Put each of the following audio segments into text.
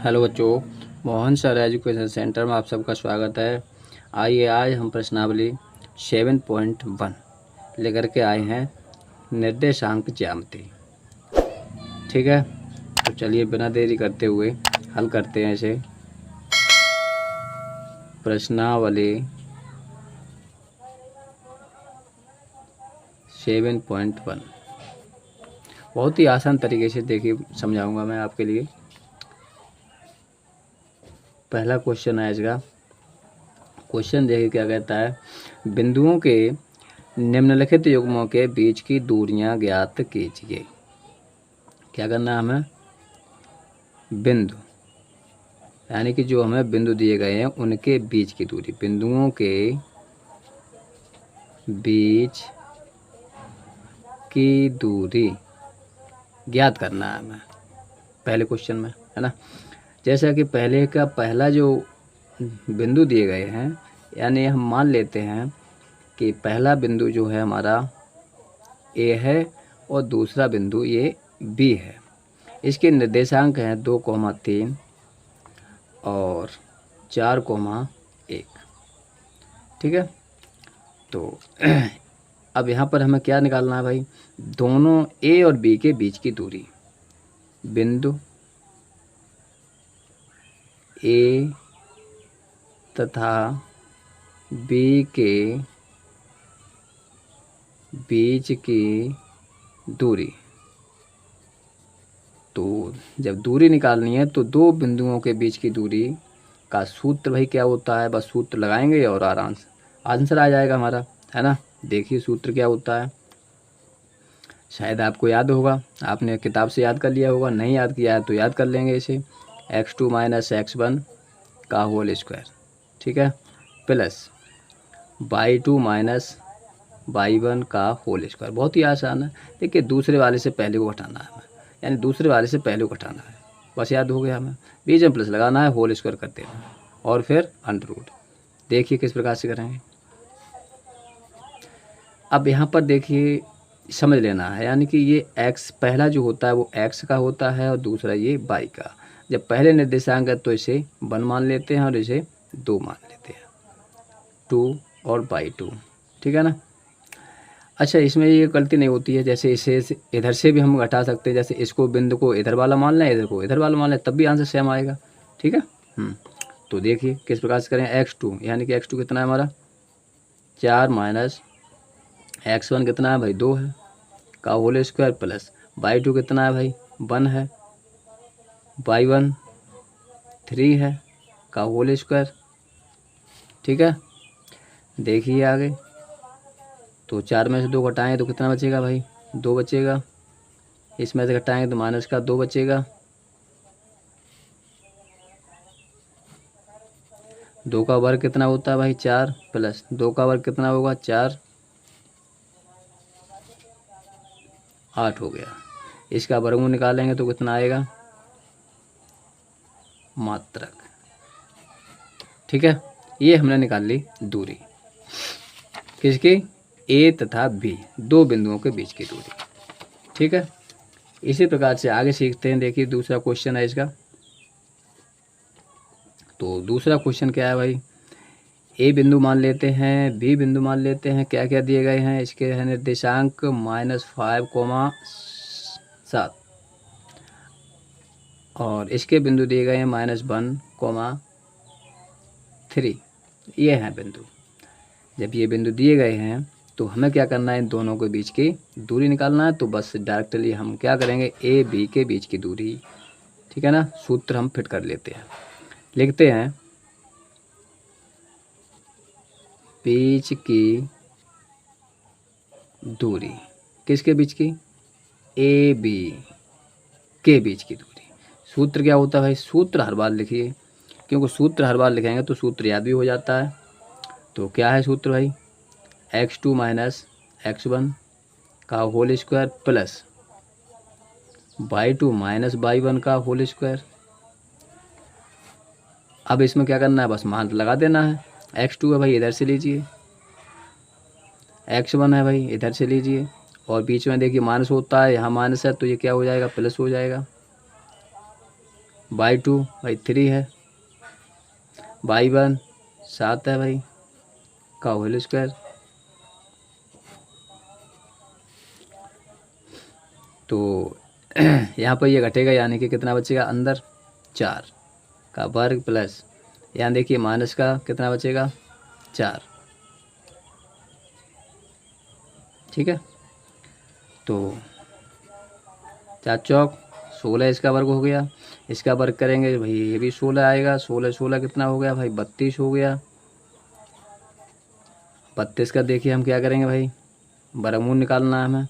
Hello बच्चों, Mohan sir education centre में आप सबका स्वागत है। आइए आज हम प्रश्नावली 7.1 लेकर के आए हैं, निर्देशांक ज्यामिति। ठीक है, तो चलिए बिना देरी करते हुए हल करते हैं इसे। प्रश्नावली 7.1 बहुत ही आसान तरीके से देखिए समझाऊंगा मैं आपके लिए। पहला क्वेश्चन है इसका। क्वेश्चन देखिए क्या कहता है, बिंदुओं के निम्नलिखित युग्मों के बीच की दूरियां ज्ञात कीजिए। क्या करना है हमें, बिंदु यानी कि जो हमें बिंदु दिए गए हैं उनके बीच की दूरी, बिंदुओं के बीच की दूरी ज्ञात करना है हमें पहले क्वेश्चन में, है ना। जैसा कि पहले का पहला जो बिंदु दिए गए हैं, यानी हम मान लेते हैं कि पहला बिंदु जो है हमारा ए है और दूसरा बिंदु ये बी है। इसके निर्देशांक हैं 2,3 और 4,1। ठीक है, तो अब यहाँ पर हमें क्या निकालना है भाई, दोनों ए और बी के बीच की दूरी। बिंदु ए तथा बी के बीच की दूरी। तो जब दूरी निकालनी है तो दो बिंदुओं के बीच की दूरी का सूत्र भाई क्या होता है, बस सूत्र लगाएंगे और आराम से आंसर आ जाएगा हमारा, है ना। देखिए सूत्र क्या होता है, शायद आपको याद होगा, आपने किताब से याद कर लिया होगा, नहीं याद किया है तो याद कर लेंगे इसे। x2 - x1 का होल स्क्वायर, ठीक है, प्लस y2 - y1 का होल स्क्वायर। बहुत ही आसान है। देखिए दूसरे वाले से पहले को घटाना है हमें, यानी दूसरे वाले से पहले को घटाना है, बस याद हो गया हमें। बीच में प्लस लगाना है, होल स्क्वायर कर देना है और फिर अंडर रूट। देखिए किस प्रकार से करेंगे। अब यहाँ पर देखिए समझ लेना है, यानी कि ये x पहला जो होता है वो x का होता है और दूसरा ये y का। जब पहले निर्देशांक है तो इसे 1 मान लेते हैं और इसे 2 मान लेते हैं, 2 और y2, ठीक है ना। अच्छा, इसमें ये गलती नहीं होती है, जैसे इसे इधर से भी हम घटा सकते हैं, जैसे इसको बिंदु को इधर वाला मान लें, इधर को इधर वाला मान लें, तब भी आंसर सेम आएगा। ठीक है, तो देखिए किस प्रकार से करें। x2 यानी कि x2 कितना है हमारा 4 माइनस x1 कितना है भाई 2 है का होल स्क्वायर, प्लस y2 कितना है भाई 1 है, y1 3 है का होल स्क्वायर। ठीक है, देखिए आगे, तो 4 में से 2 घटाएँ तो कितना बचेगा भाई 2 बचेगा, इसमें से घटाएंगे तो माइनस का 2 बचेगा, 2 का वर्ग कितना होता है भाई 4, प्लस 2 का वर्ग कितना होगा 4, 8 हो गया। इसका वर्गमूल निकालेंगे तो कितना आएगा मात्रक। ठीक है, ये हमने निकाल ली दूरी किसकी, ए तथा बी, दो बिंदुओं के बीच की दूरी। ठीक है, इसी प्रकार से आगे सीखते हैं। देखिए दूसरा क्वेश्चन है इसका। तो दूसरा क्वेश्चन क्या है भाई, ए बिंदु मान लेते हैं, बी बिंदु मान लेते हैं, क्या क्या दिए गए हैं इसके है निर्देशांक -5,7 और इसके बिंदु दिए गए हैं -1,3। ये हैं बिंदु। जब ये बिंदु दिए गए हैं तो हमें क्या करना है, इन दोनों के बीच की दूरी निकालना है। तो बस डायरेक्टली हम क्या करेंगे, ए बी के बीच की दूरी, ठीक है ना, सूत्र हम फिट कर लेते हैं। लिखते हैं बीच की दूरी, किसके बीच की, ए बी के बीच की दूरी। सूत्र क्या होता है भाई, सूत्र हर बार लिखिए, क्योंकि सूत्र हर बार लिखेंगे तो सूत्र याद भी हो जाता है। तो क्या है सूत्र भाई, x2 - x1 का whole square plus y2 - y1 का होल स्क्वायर। अब इसमें क्या करना है, बस मान लगा देना है। x2 है भाई इधर से लीजिए, x1 है भाई इधर से लीजिए, और बीच में देखिए माइनस होता है, यहाँ माइनस है तो ये क्या हो जाएगा प्लस हो जाएगा। बाई 2 भाई 3 है, बाई 1 7 है भाई का होल स्क्वायर। तो यहाँ पर ये घटेगा, यानी कि कितना बचेगा अंदर 4 का वर्ग प्लस, यहाँ देखिए माइनस का कितना बचेगा 4। ठीक है, तो 4 चौक 16 इसका वर्ग हो गया, इसका वर्ग करेंगे भाई ये भी 16 आएगा, 16 16 कितना हो गया भाई 32 हो गया। 32 का देखिए हम क्या करेंगे भाई, वर्गमूल निकालना है हमें,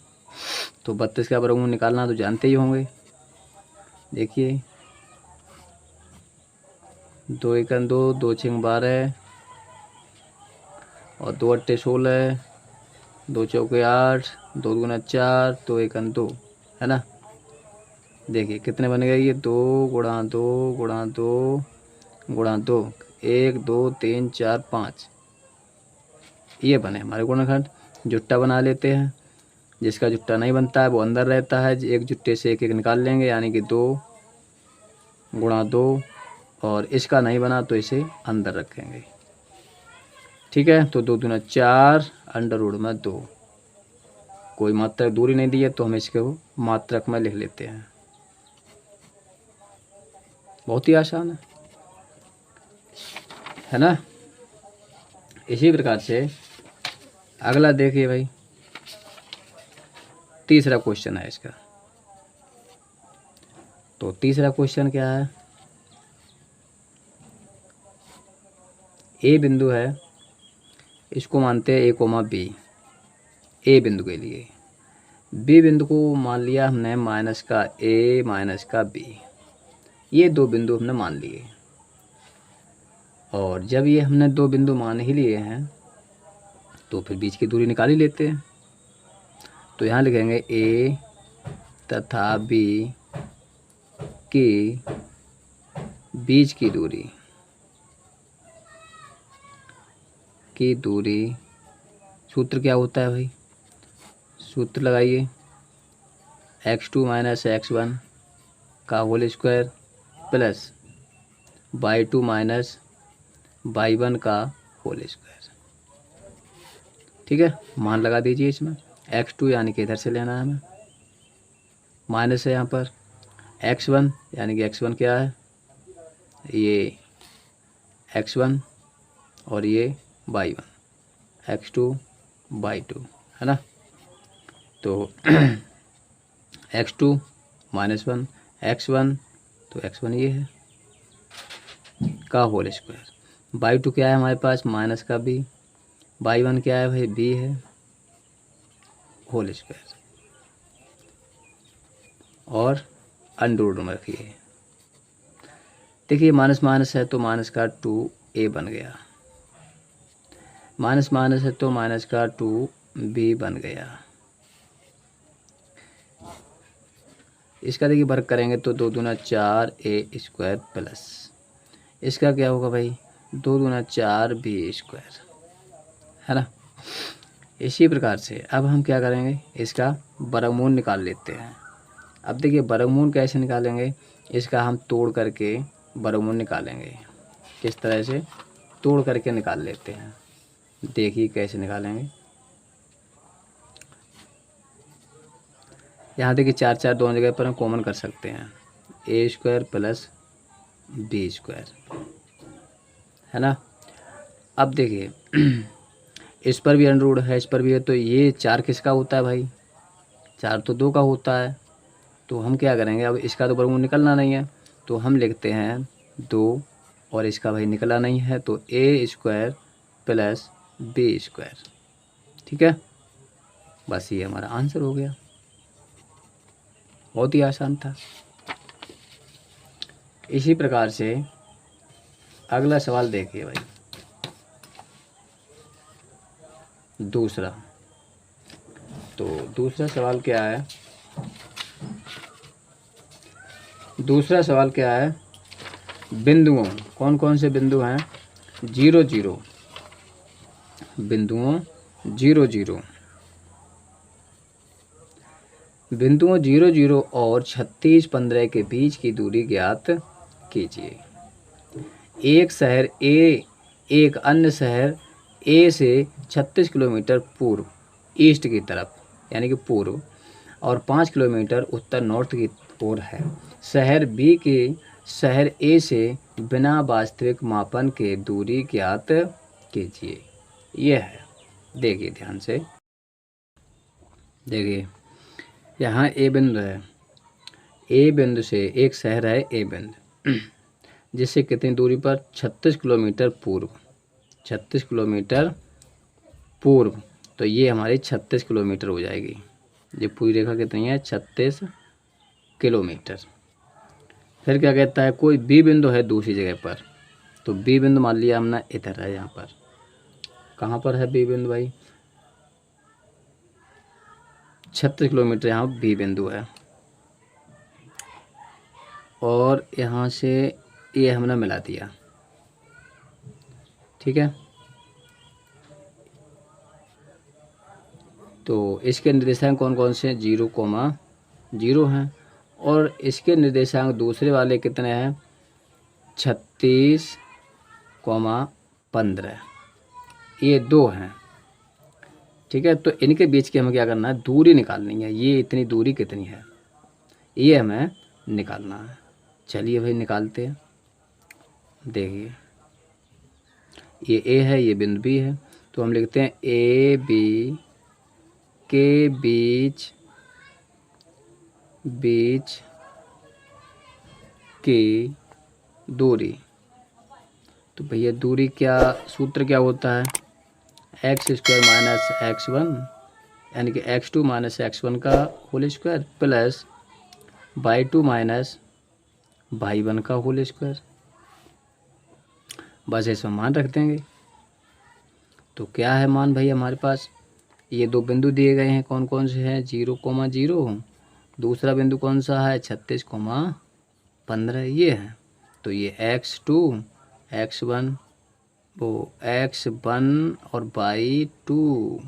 तो 32 का वर्गमूल निकालना तो जानते ही होंगे। देखिए 2 एकम 2, 2 छंग 12 और 2 अट्ठे 16, 2 चौके 8, 2 दूना 4, 2 एकम 2 है ना। देखिए कितने बन गए ये 2 गुणा 2 गुणा 2 गुणा 2, 1 2 3 4 5, ये बने हमारे गुणनखंड। जुट्टा बना लेते हैं, जिसका जुट्टा नहीं बनता है वो अंदर रहता है, एक जुट्टे से एक एक निकाल लेंगे, यानी कि 2 गुणा 2, और इसका नहीं बना तो इसे अंदर रखेंगे। ठीक है, तो 2 दूना 4 अंडर रूट में 2, कोई मात्रक दूरी नहीं दी है तो हम इसको मात्रक में लिख लेते हैं। बहुत ही आसान है ना। इसी प्रकार से अगला देखिए भाई, तीसरा क्वेश्चन है इसका। तो तीसरा क्वेश्चन क्या है, ए बिंदु है, इसको मानते हैं ए कोमा बी, ए बिंदु के लिए। बी बिंदु को मान लिया हमने माइनस का ए माइनस का बी, ये दो बिंदु हमने मान लिए। और जब ये हमने दो बिंदु मान ही लिए हैं तो फिर बीच की दूरी निकाल ही लेते हैं। तो यहाँ लिखेंगे ए तथा बी की बीच की दूरी सूत्र क्या होता है भाई, सूत्र लगाइए x2 माइनस x1 का whole square plus y2 minus y1 का होल स्क्वायर। ठीक है, मान लगा दीजिए इसमें, x2 यानी कि इधर से लेना है हमें, माइनस है यहाँ पर x1 यानी कि x1 क्या है, ये x1 और ये y1, x2 y2 है ना। तो x2 माइनस 1 x1, तो x1 ये है का होल स्क्वायर, y2 क्या है हमारे पास माइनस का b, y1 क्या है भाई b है होल स्क्वायर, और अंडर रूट में रखिए। देखिए माइनस माइनस है तो माइनस का 2a बन गया, माइनस माइनस है तो माइनस का 2b बन गया। इसका देखिए वर्ग करेंगे तो 2 दूना 4a स्क्वायर प्लस इसका क्या होगा भाई 2 दूना 4b स्क्वायर है ना। इसी प्रकार से अब हम क्या करेंगे, इसका वर्गमूल निकाल लेते हैं। अब देखिए वर्गमूल कैसे निकालेंगे, इसका हम तोड़ करके वर्गमूल निकालेंगे। किस तरह से तोड़ करके निकाल लेते हैं, देखिए कैसे निकालेंगे। यहाँ देखिए 4 4 दोनों जगह पर हम कॉमन कर सकते हैं, ए स्क्वायर प्लस बी स्क्वायर है ना। अब देखिए इस पर भी अंडर रूट है, इस पर भी है, तो ये 4 किसका होता है भाई, 4 तो 2 का होता है। तो हम क्या करेंगे, अब इसका तो वर्गमूल निकलना नहीं है तो हम लिखते हैं 2, और इसका भाई निकला नहीं है तो ए स्क्वायर प्लस बी स्क्वायर। ठीक है, बस ये हमारा आंसर हो गया, बहुत ही आसान था। इसी प्रकार से अगला सवाल देखिए भाई, दूसरा। तो दूसरा सवाल क्या है, दूसरा सवाल क्या है, बिंदुओं कौन कौन से बिंदु हैं 0 0, बिंदुओं 0 0, बिंदुओं 0 0 और 36 15 के बीच की दूरी ज्ञात कीजिए। एक शहर ए एक अन्य शहर ए से 36 किलोमीटर पूर्व ईस्ट की तरफ यानी कि पूर्व और 5 किलोमीटर उत्तर नॉर्थ की ओर है। शहर बी के शहर ए से बिना वास्तविक मापन के दूरी ज्ञात कीजिए। यह है, देखिए ध्यान से, देखिए यहाँ ए बिंदु है। ए बिंदु से एक शहर है ए बिंदु जिससे कितनी दूरी पर 36 किलोमीटर पूर्व, 36 किलोमीटर पूर्व, तो ये हमारी 36 किलोमीटर हो जाएगी। ये पूरी रेखा कितनी है? 36 किलोमीटर। फिर क्या कहता है, कोई बी बिंदु है दूसरी जगह पर, तो बी बिंदु मान लिया हमने इधर है। यहाँ पर कहाँ पर है बी बिंदु भाई? 36 किलोमीटर यहाँ बी बिंदु है और यहाँ से ये हमने मिला दिया, ठीक है। तो इसके निर्देशांक कौन कौन से हैं? 0,0 हैं और इसके निर्देशांक दूसरे वाले कितने हैं? 36,15, ये 2 हैं, ठीक है। तो इनके बीच की हमें क्या करना है? दूरी निकालनी है। ये इतनी दूरी कितनी है, ये हमें निकालना है। चलिए भाई निकालते हैं। देखिए ये ए है, ये बिंदु बी है, तो हम लिखते हैं ए बी के बीच की दूरी। तो भैया दूरी क्या, सूत्र क्या होता है? x² माइनस x1 यानी कि x2 माइनस x1 का whole square plus y2 minus y1 का होल स्क्वायर। बस इसमें मान रख देंगे। तो क्या है मान भाई हमारे पास? ये 2 बिंदु दिए गए हैं, कौन कौन से हैं? 0,0। दूसरा बिंदु कौन सा है? 36,15 ये है। तो ये x2 x1 वो x1 और y2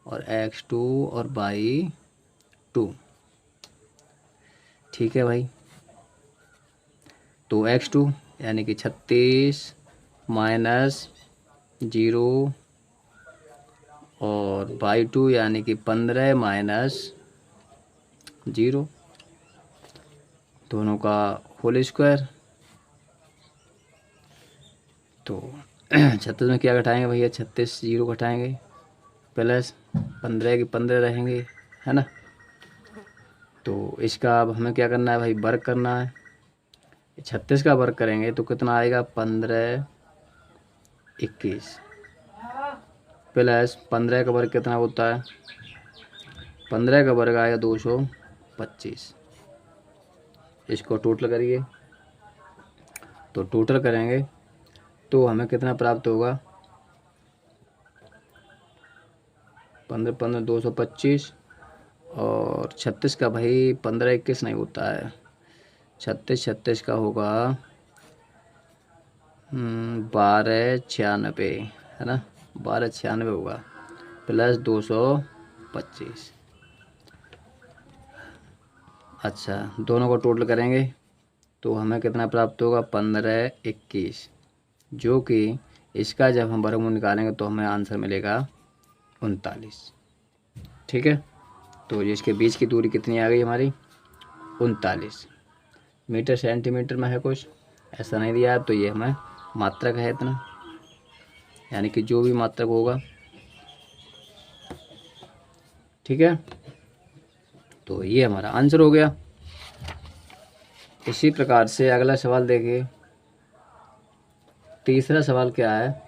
और x2 और y2, ठीक है भाई। तो x2 यानी कि 36 माइनस 0 और y2 यानी कि 15 माइनस 0, दोनों का होल स्क्वायर। तो 36 में क्या घटाएंगे भैया? 36 0 घटाएंगे प्लस 15 की 15 रहेंगे, है ना। तो इसका अब हमें क्या करना है भाई? वर्ग करना है। 36 का वर्ग करेंगे तो कितना आएगा? 15 21 प्लस 15 का वर्ग कितना होता है? 15 का वर्ग आएगा 225। इसको टोटल करिए, तो टोटल करेंगे तो हमें कितना प्राप्त होगा? 15 15 225 और 36 का भाई 15 21 नहीं होता है। 36 का होगा 1296, है ना। 1296 होगा प्लस 225। अच्छा, दोनों को टोटल करेंगे तो हमें कितना प्राप्त होगा? 15 21, जो कि इसका जब हम वर्गमूल निकालेंगे तो हमें आंसर मिलेगा 39, ठीक है। तो इसके बीच की दूरी कितनी आ गई हमारी? 39 मीटर सेंटीमीटर में है, कुछ ऐसा नहीं दिया है, तो ये हमें मात्रक है इतना, यानी कि जो भी मात्रक होगा, ठीक है। तो ये हमारा आंसर हो गया। इसी प्रकार से अगला सवाल देखिए। तीसरा सवाल क्या है?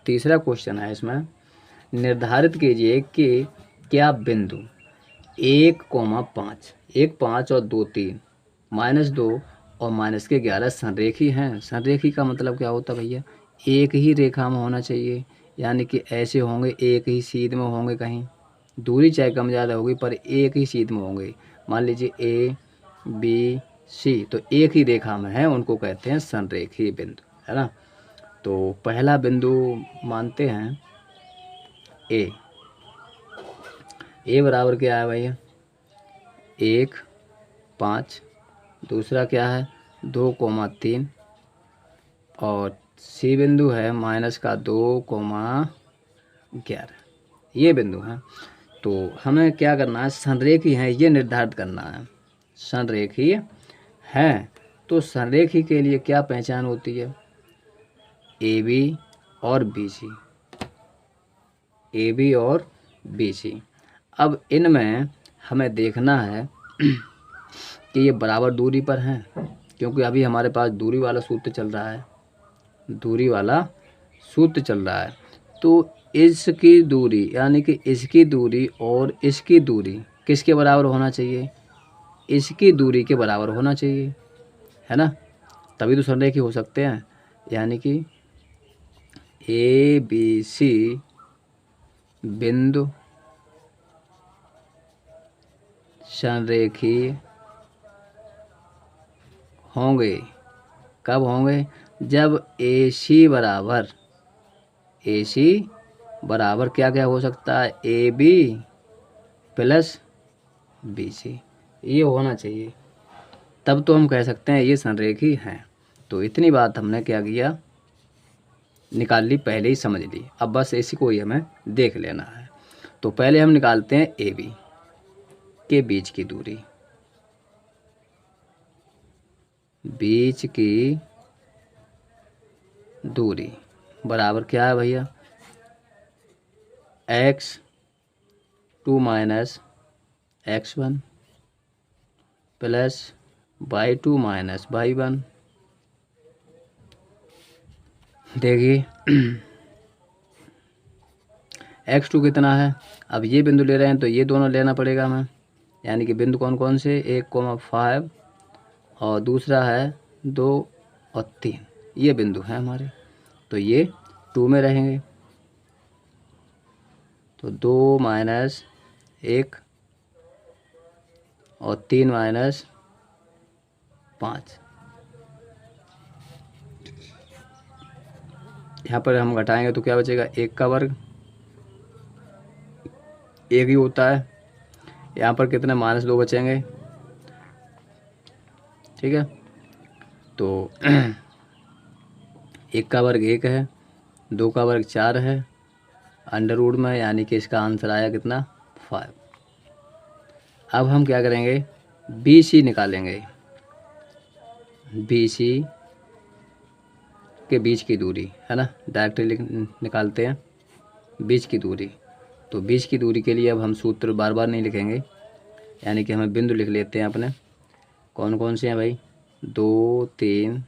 तीसरा क्वेश्चन है इसमें, निर्धारित कीजिए कि क्या बिंदु 1,5 1 5 और 2 3 -2 और -11 संरेखी हैं। संरेखी का मतलब क्या होता है भैया? एक ही रेखा में होना चाहिए, यानी कि ऐसे होंगे, एक ही सीध में होंगे, कहीं दूरी चाहे कम ज़्यादा होगी पर एक ही सीध में होंगे। मान लीजिए A B C, तो एक ही रेखा में है, उनको कहते हैं संरेखी बिंदु, है ना। तो पहला बिंदु मानते हैं ए बराबर क्या है भैया? 1 5, दूसरा क्या है 2,3 और सी बिंदु है -2,11। ये बिंदु हैं। तो हमें क्या करना है, संरेखी हैं ये निर्धारित करना है। संरेखी हैं तो संरेखी के लिए क्या पहचान होती है, ए बी और बी सी, ए बी और बी सी। अब इनमें हमें देखना है कि ये बराबर दूरी पर हैं, क्योंकि अभी हमारे पास दूरी वाला सूत्र चल रहा है, दूरी वाला सूत्र चल रहा है। तो इसकी दूरी यानी कि इसकी दूरी और इसकी दूरी किसके बराबर होना चाहिए, इसकी दूरी के बराबर होना चाहिए, है ना, तभी तो संरेखी हो सकते हैं। यानी कि ए बी सी बिंदु संरेखी होंगे। कब होंगे, जब AC बराबर क्या क्या हो सकता है, AB प्लस BC, ये होना चाहिए, तब तो हम कह सकते हैं ये संरेखी हैं। तो इतनी बात हमने क्या किया, निकाल ली, पहले ही समझ ली। अब बस इसी को ही हमें देख लेना है। तो पहले हम निकालते हैं AB के बीच की दूरी, बीच की दूरी बराबर क्या है भैया, x2 minus x1 plus y2 minus y1। देखिए x2 कितना है, अब ये बिंदु ले रहे हैं तो ये दोनों लेना पड़ेगा हमें, यानी कि बिंदु कौन कौन से, 1,5 और दूसरा है 2 और 3, ये बिंदु हैं हमारे। तो ये 2 में रहेंगे, तो 2 माइनस 1 और 3 माइनस 5। यहाँ पर हम घटाएंगे तो क्या बचेगा, 1 का वर्ग, 1 ही होता है। यहाँ पर कितने -2 बचेंगे, ठीक है। तो 1 का वर्ग 1 है, 2 का वर्ग 4 है, अंडर रूट में, यानी कि इसका आंसर आया कितना 5। अब हम क्या करेंगे, BC निकालेंगे, BC के बीच की दूरी, है ना, डायरेक्टली निकालते हैं बीच की दूरी। तो बीच की दूरी के लिए अब हम सूत्र बार बार नहीं लिखेंगे, यानी कि हमें बिंदु लिख लेते हैं अपने, कौन कौन से हैं भाई, 2, 3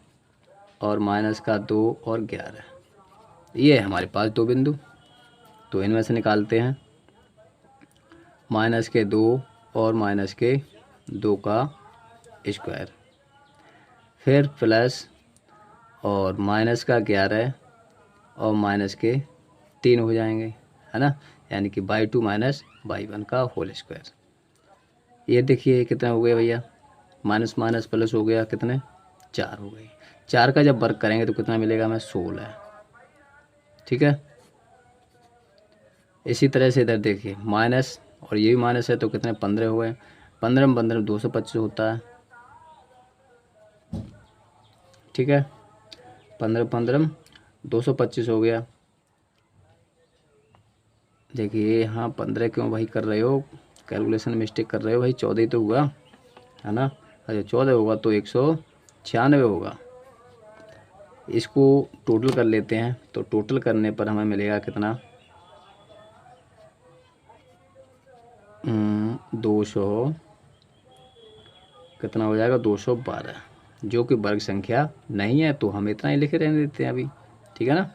और -2 और 11, ये है हमारे पास 2 बिंदु। तो इनमें से निकालते हैं -2 और -2 का स्क्वायर, फिर प्लस और -11 और -3 हो जाएंगे, है ना, यानी कि y2 माइनस y1 का होल स्क्वायर। ये देखिए कितना हो गया भैया, माइनस माइनस प्लस हो गया, कितने 4 हो गई। 4 का जब वर्क करेंगे तो कितना मिलेगा हमें, 16, ठीक है। इसी तरह से इधर देखिए माइनस और ये भी माइनस है तो कितने 15 हो गए, 15 में 15 225 होता है, ठीक है। 15 15 225 हो गया। देखिए यहाँ 15 क्यों भाई कर रहे हो, कैलकुलेशन मिस्टेक कर रहे हो भाई, 14 ही तो हुआ, है ना। अच्छा 14 होगा तो 196 होगा। इसको टोटल कर लेते हैं, तो टोटल करने पर हमें मिलेगा कितना, 200, कितना हो जाएगा 212, जो कि वर्ग संख्या नहीं है, तो हम इतना ही लिखे रहने देते हैं अभी, ठीक है ना।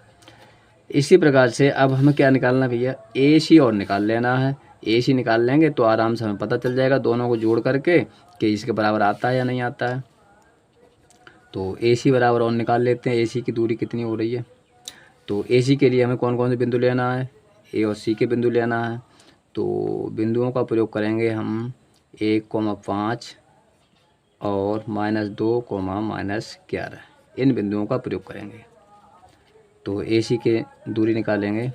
इसी प्रकार से अब हमें क्या निकालना भैया, AC और निकाल लेना है। AC निकाल लेंगे तो आराम से हमें पता चल जाएगा दोनों को जोड़ करके कि इसके बराबर आता है या नहीं आता है। तो AC बराबर और निकाल लेते हैं, AC की दूरी कितनी हो रही है। तो AC के लिए हमें कौन कौन से बिंदु लेना है, A और C के बिंदु लेना है। तो बिंदुओं का प्रयोग करेंगे हम 1,5 और -2, -11, इन बिंदुओं का प्रयोग करेंगे। तो AC के दूरी निकालेंगे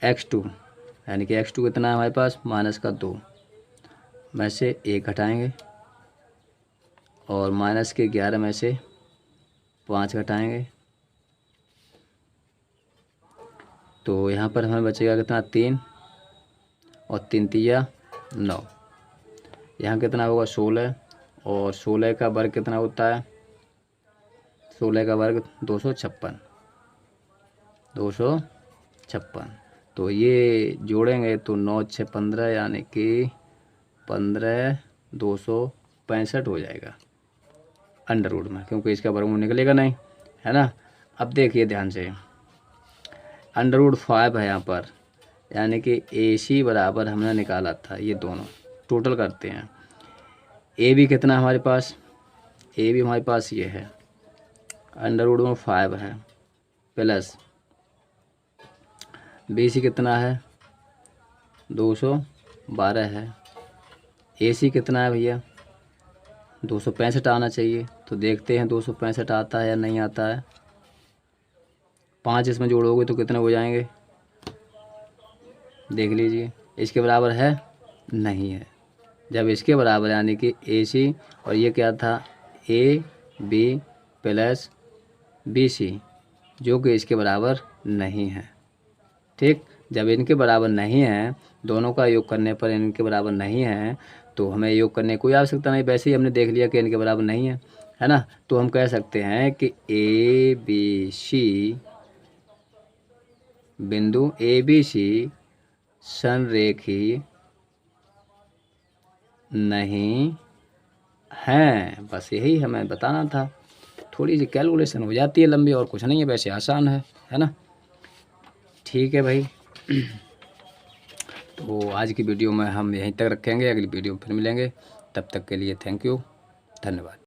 x2, यानी कि x2 कितना है हमारे पास, -2, में से 1 घटाएंगे और माइनस के 11 में से 5 घटाएंगे तो यहाँ पर हमें बचेगा कितना 3 और 3 तिया 9। यहाँ कितना होगा 16 और 16 का वर्ग कितना होता है 16 का वर्ग 256। तो ये जोड़ेंगे तो 9 6 15 यानी कि 15 265 हो जाएगा अंडर रूट में, क्योंकि इसका वर्गमूल निकलेगा नहीं, है ना। अब देखिए ध्यान से, अंडर रूट 5 है यहाँ पर, यानी कि AC बराबर हमने निकाला था, ये दोनों टोटल करते हैं। ए भी कितना हमारे पास, ए भी हमारे पास ये है अंडर रूट में 5 है, प्लस BC कितना है 212 है। AC कितना है भैया 265 आना चाहिए, तो देखते हैं 265 आता है या नहीं आता है। 5 इसमें जोड़ोगे तो कितने हो जाएंगे, देख लीजिए। इसके बराबर है नहीं है। जब इसके बराबर यानी कि AC और ये क्या था AB प्लस BC, जो कि इसके बराबर नहीं है, ठीक। जब इनके बराबर नहीं है, दोनों का योग करने पर इनके बराबर नहीं है, तो हमें योग करने की कोई आवश्यकता नहीं, वैसे ही हमने देख लिया कि इनके बराबर नहीं है ना। तो हम कह सकते हैं कि ABC बिंदु ABC संरेखी नहीं है, बस यही हमें बताना था। थोड़ी सी कैलकुलेशन हो जाती है लंबी, और कुछ नहीं है, वैसे आसान है ना। ठीक है भाई। तो आज की वीडियो में हम यहीं तक रखेंगे, अगली वीडियो में फिर मिलेंगे, तब तक के लिए थैंक यू, धन्यवाद।